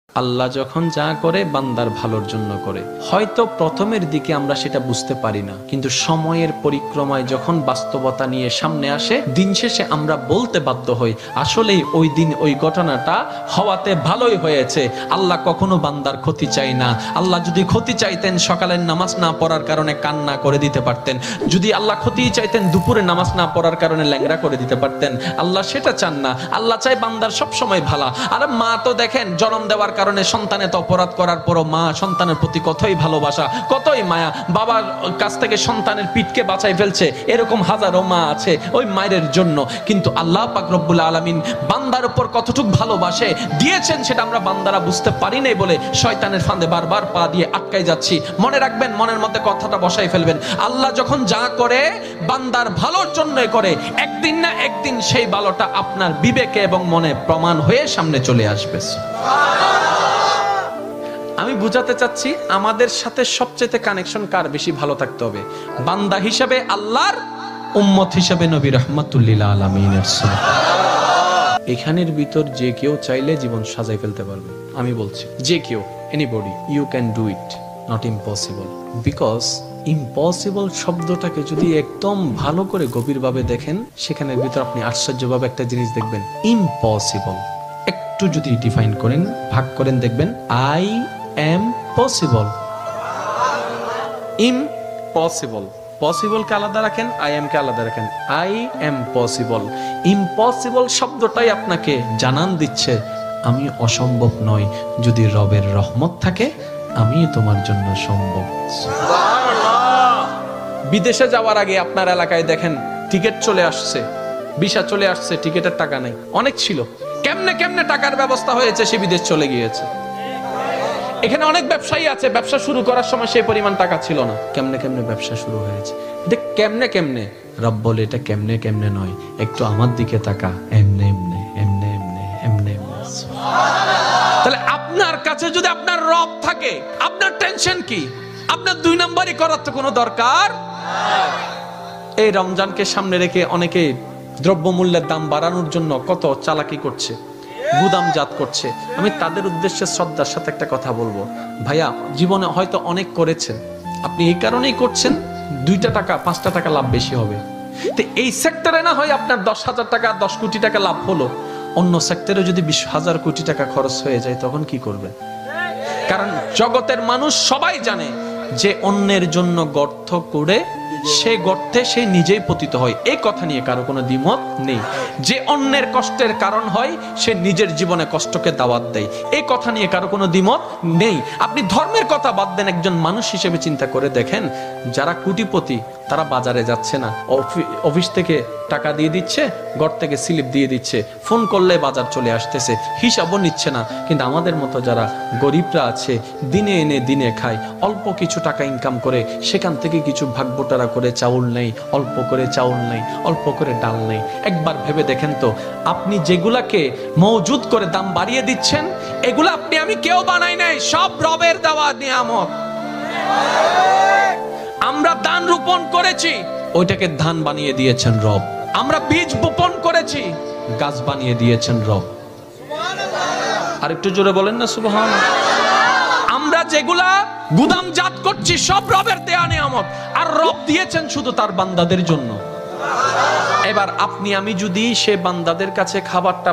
আল্লাহ যখন যা করে বান্দার ভালোর জন্য করে। হয়তো প্রথমের দিকে আমরা সেটা বুঝতে পারি না, কিন্তু সময়ের পরিক্রমায় যখন বাস্তবতা নিয়ে সামনে আসে, দিন শেষে আমরা বলতে বাধ্য হই আসলেই ওই দিন ওই ঘটনাটা হওয়াতে ভালোই হয়েছে। আল্লাহ কখনো বান্দার ক্ষতি চাই না। আল্লাহ যদি ক্ষতি চাইতেন সকালের নামাজ না পড়ার কারণে কান্না করে দিতে পারতেন, যদি আল্লাহ ক্ষতি চাইতেন দুপুরে নামাজ না পড়ার কারণে ল্যাংড়া করে দিতে পারতেন। আল্লাহ সেটা চান না। আল্লাহ চাই বান্দার সব সময় ভালো। আর মা তো দেখেন জন্ম দেওয়ার কারণে সন্তানের তো অপরাধ করার পরও মা সন্তানের প্রতি কতই ভালোবাসা, কতই মায়া, বাবার কাছ থেকে সন্তানের পিঠকে বাঁচাই ফেলছে, এরকম হাজারো মা আছে ওই মায়ের জন্য। কিন্তু আল্লাহ পাক রব্বুল আলামিন বান্দার উপর কতটুকু ভালোবাসে দিয়েছেন সেটা আমরা বান্দারা বুঝতে পারি নাই বলে শয়তানের ফাঁদে বারবার পা দিয়ে আটকাই যাচ্ছি। মনে রাখবেন, মনের মধ্যে কথাটা বসাই ফেলবেন, আল্লাহ যখন যা করে বান্দার ভালোর জন্যই করে। একদিন না একদিন সেই ভালোটা আপনার বিবেকে এবং মনে প্রমাণ হয়ে সামনে চলে আসবে। আমি বুঝাতে চাচ্ছি আমাদের সাথে সবচেয়ে কানেকশন কার বেশি ভালো থাকতে হবে, বান্দা হিসেবে আল্লাহর, উম্মত হিসেবে নবী রাহমাতুল লিল আলামিনের। এখানের ভিতর যে কেউ চাইলে জীবন সাজাই ফেলতে পারবে। আমি বলছি যে কেউ, anybody, you can do it, not impossible. Because impossible শব্দটাকে যদি একদম ভালো করে গভীরভাবে দেখেন, সেখানের ভিতর আপনি আশ্চর্যভাবে একটা জিনিস দেখবেন। ইম্পসিবল একটু যদি ডিফাইন করেন, ভাগ করেন, দেখবেন I am possible. Impossible, possible কে আলাদা রাখেন, আই এম কে আলাদা রাখেন। I am possible. ইম্পসিবল শব্দটাই আপনাকে জানান দিচ্ছে আমি অসম্ভব নই, যদি রবের রহমত থাকে আমি তোমার জন্য সম্ভব। বিদেশে যাওয়ার আগে আপনার এলাকায় দেখেন টিকিট চলে আসছে, ভিসা চলে আসছে, টিকিটের টাকা নেই। অনেক ছিল, কেমনে কেমনে টাকার ব্যবস্থা হয়েছে, সে বিদেশ চলে গিয়েছে। এখানে অনেক ব্যবসায়ী আছে, ব্যবসা শুরু করার সময় সেই পরিমাণ টাকা ছিল না, কেমনে কেমনে ব্যবসা শুরু হয়েছে। এটা কেমনে কেমনে, রব বলে এটা কেমনে কেমনে নয়, একটু আমার দিকে তাকা, এমনে এমনে এমনে এমনে এমনে এমনে। তাহলে আপনার কাছে যদি আপনার রব থাকে, আপনার টেনশন কি? আপনার দুই নম্বরই করার তো কোনো দরকার। এই রমজানকে সামনে রেখে অনেকে দ্রব্যমূল্যের দাম বাড়ানোর জন্য কত চালাকি করছে, গুদামজাত করছে। আমি তাদের উদ্দেশ্যে শ্রদ্ধার সাথে একটা কথা বলবো, ভাইয়া জীবনে হয়তো অনেক করেছেন, আপনি এই কারণেই করছেন 2টা টাকা 5টা টাকা লাভ বেশি হবে। তো এই সেক্টরে না হয় আপনার 10,000 টাকা 10 কোটি টাকা লাভ হলো, অন্য সেক্টরে যদি 20,000 কোটি টাকা খরচ হয়ে যায় তখন কি করবে? কারণ জগতের মানুষ সবাই জানে যে অন্যের জন্য গর্ত করে সে গর্তে সে নিজেই পতিত হয়, এই কথা নিয়ে কারো কোনো দ্বিমত নেই। যে অন্যের কষ্টের কারণ হয় সে নিজের জীবনে কষ্টকে দাওয়াত দেয়, এই কথা নিয়ে কারো কোনো দ্বিমত নেই। আপনি ধর্মের কথা বাদ দেন, একজন মানুষ হিসেবে চিন্তা করে দেখেন, যারা কোটিপতি তারা বাজারে যাচ্ছে না, অফিস থেকে টাকা দিয়ে দিচ্ছে, ঘর থেকে স্লিপ দিয়ে দিচ্ছে, ফোন করলে বাজার চলে আসতেছে, হিসাবও নিচ্ছে না। কিন্তু আমাদের মতো যারা গরিবরা আছে, দিনে এনে দিনে খায়, অল্প কিছু টাকা ইনকাম করে সেখান থেকে কিছু ভাগবটারা করে চাউল নেই, অল্প করে চাউল নেই, অল্প করে ডাল নেই। একবার ভেবে দেখেন তো, আপনি যেগুলাকে মওজুদ করে দাম বাড়িয়ে দিচ্ছেন, এগুলা আপনি আমি কেউ বানাই নাই, সব রবের দেওয়া নিয়ামত। আমরা ধান রোপণ করেছি, ওইটাকে ধান বানিয়ে দিয়েছেন রব। আমরা বীজ বপন করেছি, গাছ বানিয়ে দিয়েছেন রব। আর একটু জোরে বলেন না সুবহানাল্লাহ। আমরা যেগুলা গুদামজাত করছি সব রবের দেয়া নিয়ামত, আর রব দিয়েছেন শুধু তার বান্দাদের জন্য। এবার আপনি আমি যদি সে বান্দাদের কাছে খাবারটা